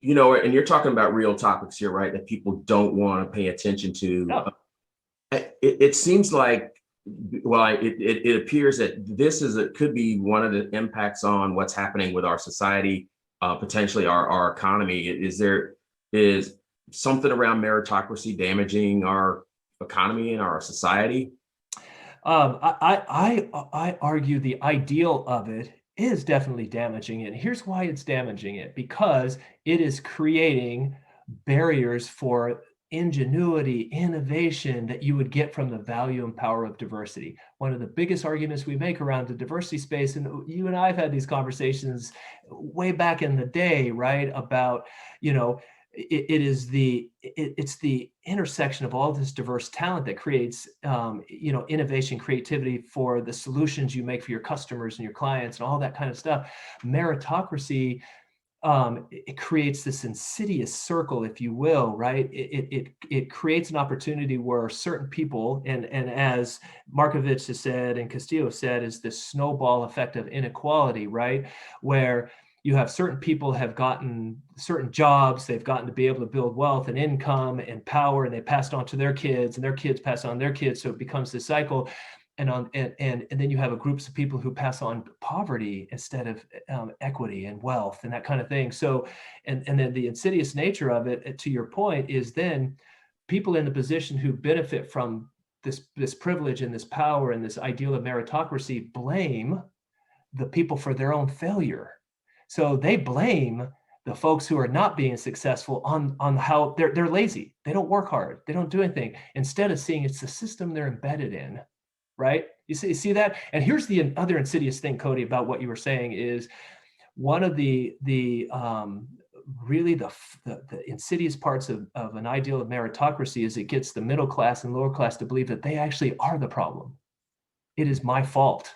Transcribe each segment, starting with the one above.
And you're talking about real topics here, right? That people don't want to pay attention to. Yeah. It seems like, well, it appears that it could be one of the impacts on what's happening with our society, potentially our economy. Is something around meritocracy damaging our economy and our society? I argue the ideal of it is definitely damaging it. Here's why it's damaging it, because it is creating barriers for ingenuity, innovation that you would get from the value and power of diversity. One of the biggest arguments we make around the diversity space, and you and I have had these conversations way back in the day, right? About, you know, it's the intersection of all this diverse talent that creates innovation, creativity for the solutions you make for your customers and your clients and all that kind of stuff. Meritocracy, it creates this insidious circle, if you will, right? It creates an opportunity where certain people, and as Markovich has said and Castillo said, is this snowball effect of inequality, right? Where you have certain people have gotten certain jobs, they've gotten to be able to build wealth and income and power, and they passed on to their kids, and their kids pass on their kids, so it becomes this cycle. And then you have a groups of people who pass on poverty instead of equity and wealth and that kind of thing. So, and then the insidious nature of it, to your point, is then people in the position who benefit from this privilege and this power and this ideal of meritocracy blame the people for their own failure. So they blame the folks who are not being successful on how they're lazy. They don't work hard. They don't do anything. Instead of seeing it's the system they're embedded in, right? You see that? And here's the other insidious thing, Cody, about what you were saying is one of the really the insidious parts of an ideal of meritocracy is it gets the middle class and lower class to believe that they actually are the problem. It is my fault.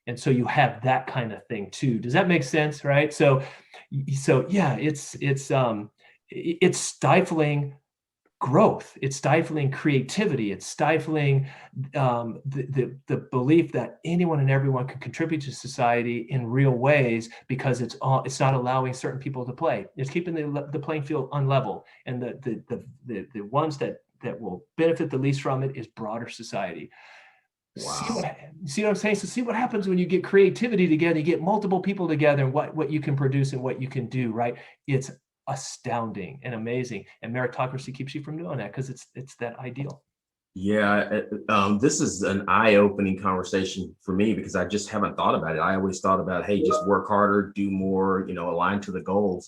And so you have that kind of thing too. Does that make sense? Right. So yeah, it's stifling growth. It's stifling creativity. It's stifling the belief that anyone and everyone can contribute to society in real ways, because it's not allowing certain people to play. It's keeping the playing field unlevel, and the ones that will benefit the least from it is broader society. Wow. See what I'm saying? So see what happens when you get creativity together, you get multiple people together, and what you can produce and what you can do, right? It's astounding and amazing. And meritocracy keeps you from doing that because it's that ideal. Yeah, this is an eye-opening conversation for me because I just haven't thought about it. I always thought about, hey, just work harder, do more, align to the goals.